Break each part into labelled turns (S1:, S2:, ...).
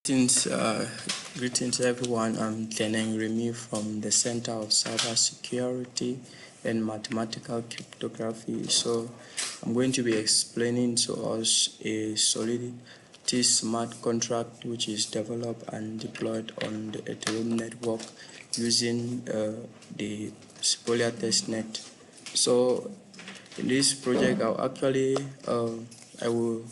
S1: Greetings everyone. I'm Teneng Remy from the Center of Cybersecurity and Mathematical Cryptography. So I'm going to be explaining to us a Solidity smart contract which is developed and deployed on the Ethereum network using the Sepolia testnet. So in this project, I will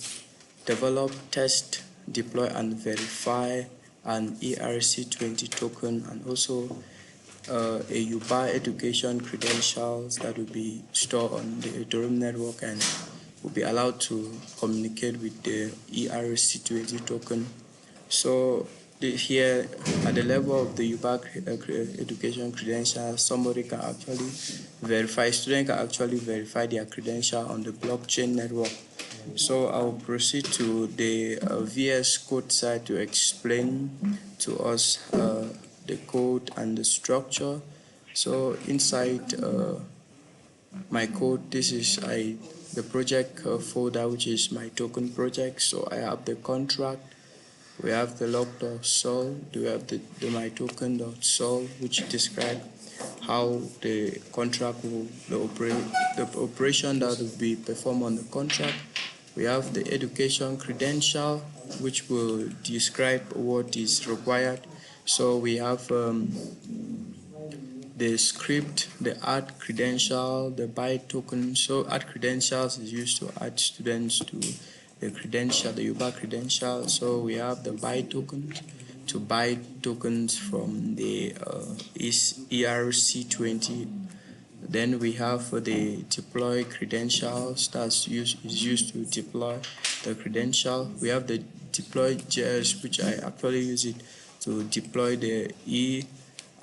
S1: develop, test, deploy, and verify an ERC20 token, and also a UBA education credentials that will be stored on the Ethereum network and will be allowed to communicate with the ERC20 token. So here at the level of the UBA education credentials, somebody can actually verify, student can actually verify their credential on the blockchain network. So I'll proceed to the VS Code side to explain to us the code and the structure. So inside my code, this is the project folder, which is my token project. So I have the contract, we have the log.sol, we have the my token.sol, which describe how the contract will the operation that will be performed on the contract. We have the education credential, which will describe what is required. So we have the script, the add credential, the buy token. So add credentials is used to add students to the credential, the UBA credential. So we have the buy token to buy tokens from the ERC20. Then we have the deploy credentials is used to deploy the credential. We have the deploy JS, which I actually use it to deploy the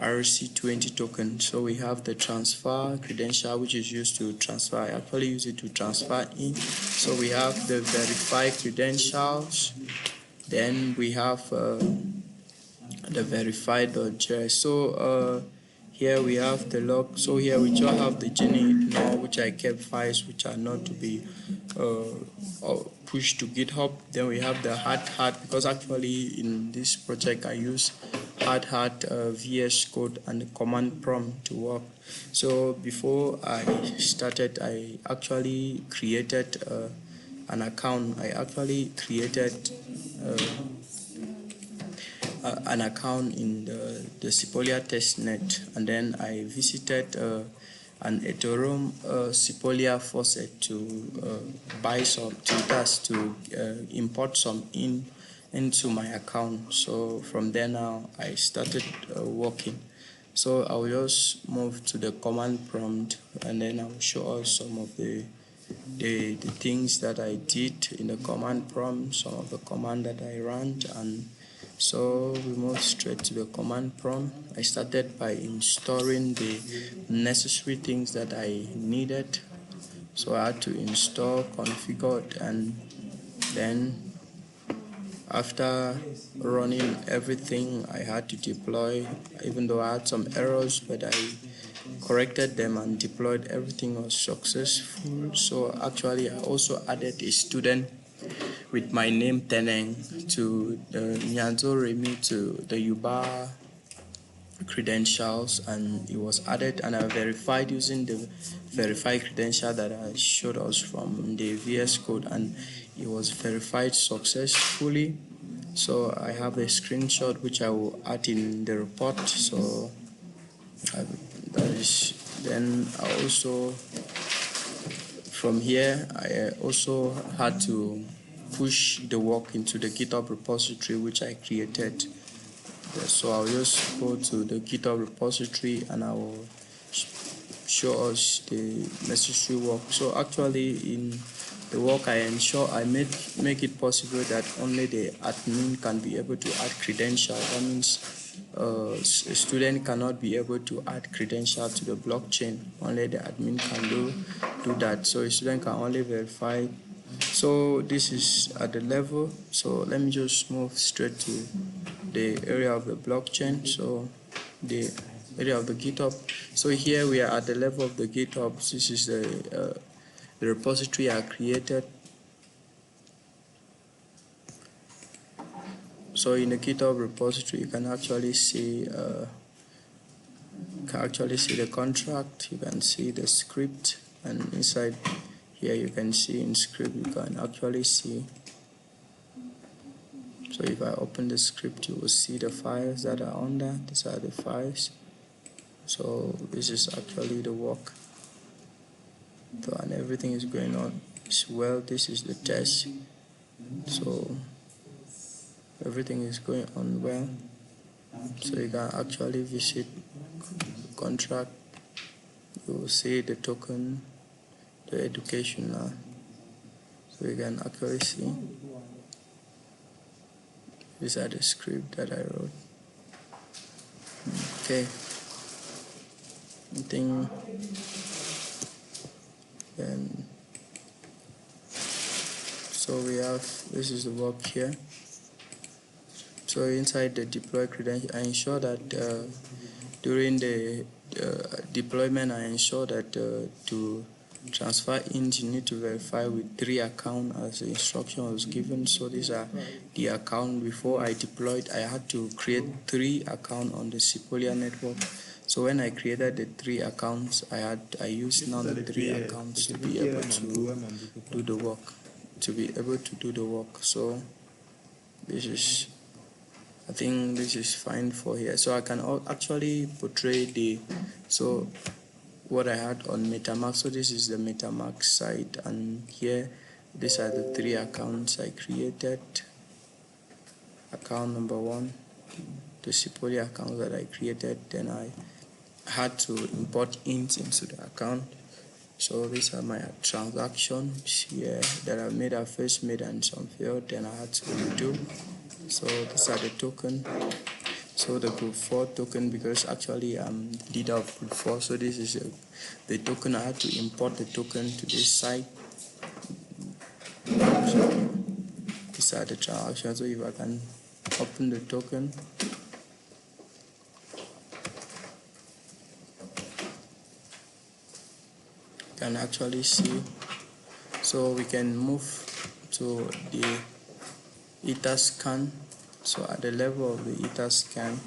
S1: ERC20 token. So we have the transfer credential, which is used to transfer. I actually use it to transfer in. So we have the verify credentials. Then we have the verified.js. So here we have the log. So here we just have the gene.ignore, which I kept files which are not to be pushed to GitHub. Then we have the hard because actually in this project I use hard VS Code and the command prompt to work. So before I started, I actually created an account. I actually created an account in the Sepolia testnet, and then I visited an Ethereum Sepolia faucet to buy some tutas to import some into my account. So from there now I started working. So I will just move to the command prompt, and then I will show us some of the things that I did in the command prompt, some of the command that I ran. And so we move straight to the command prompt. I started by installing the necessary things that I needed. So I had to install, configure, and then after running everything, I had to deploy, even though I had some errors, but I corrected them and deployed. Everything was successful. So actually I also added a student with my name Teneng to Nyanzo Remy to the UBA credentials, and it was added, and I verified using the verify credential that I showed us from the VS Code, and it was verified successfully. So I have a screenshot which I will add in the report. So then I also from here I also had to push the work into the GitHub repository which I created. So I'll just go to the GitHub repository and I will show us the necessary work. So actually in the work I ensure I make it possible that only the admin can be able to add credentials. That means a student cannot be able to add credentials to the blockchain. Only the admin can do that. So a student can only verify. So this is at the level. So let me just move straight to the area of the blockchain. So the area of the GitHub. So here we are at the level of the GitHub. This is the repository I created. So in the GitHub repository, you can actually see the contract, you can see the script, and inside here you can see in script you can actually see. So if I open the script, you will see the files that are on there. These are the files. So this is actually the work. So, and everything is going on as well. This is the test. So everything is going on well. So you can actually visit the contract. You will see the token, the educational. So you can actually see. These are the script that I wrote. Okay. I think then so we have, this is the work here. So inside the deploy credential, I ensure that during the deployment, I ensure that to transfer int, you need to verify with 3 accounts as the instruction was given. So these are the account. Before I deployed, I had to create 3 accounts on the Sequoia network. So when I created the 3 accounts, I used now the 3 accounts to be able to do the work. So this is, I think this is fine for here. So I can actually portray so what I had on MetaMask. So this is the MetaMask site, and here these are the 3 accounts I created. Account number 1, the Sequoia account that I created. Then I had to import int into the account. So these are my transactions here that I made. I first made and some failed, then I had to redo. So these are the token. So the group 4 token, because actually I'm leader of group 4, so this is the token. I had to import the token to this site. So these are the transactions. So if I can open the token, you can actually see. So we can move to the Ether scan. So at the level of the Ether scan,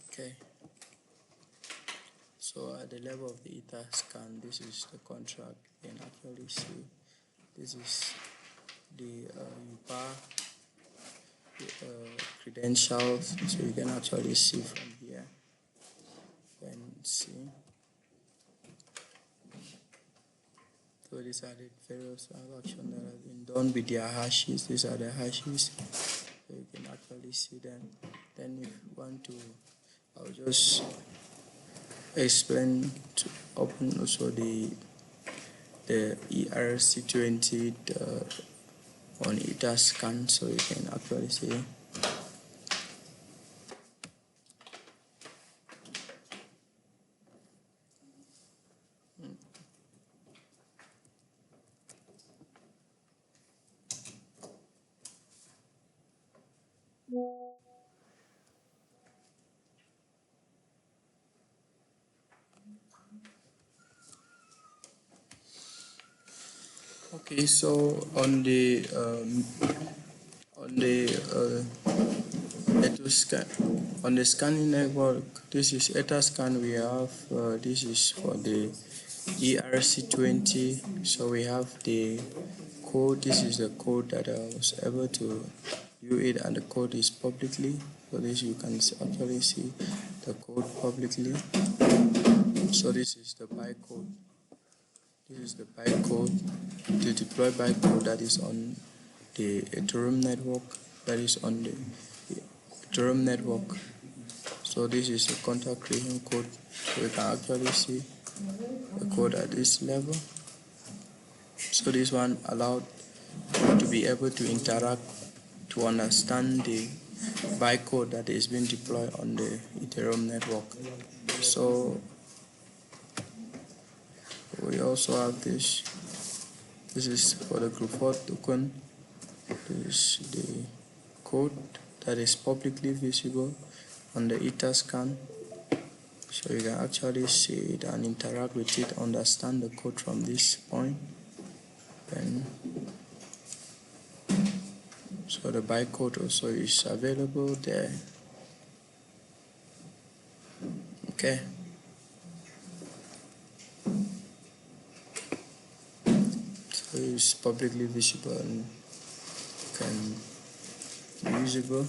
S1: okay. So at the level of the Ether scan, this is the contract. You can actually see this is the UPA credentials. So you can actually see from here. You can see. So these are the various transactions that have been done with their hashes. These are the hashes. So you can actually see them. Then if you want to, I'll just explain to open also the ERC20 on Ether scan, so you can actually see. Okay, so on the scanning network, this is Etherscan. We have this is for the ERC20. So we have the code. This is the code that I was able to view it, and the code is publicly. So this you can actually see the code publicly. So this is the bytecode. This is the bytecode, the deploy bytecode that is on the Ethereum network. So this is the contract creation code. So you can actually see the code at this level. So this one allowed you to be able to interact, to understand the bytecode that is being deployed on the Ethereum network. So we also have this. This is for the group 4 token. This is the code that is publicly visible. on the Etherscan, so you can actually see it and interact with it, understand the code from this point. Then so the bytecode also is available there. Okay, so it's publicly visible and can be usable.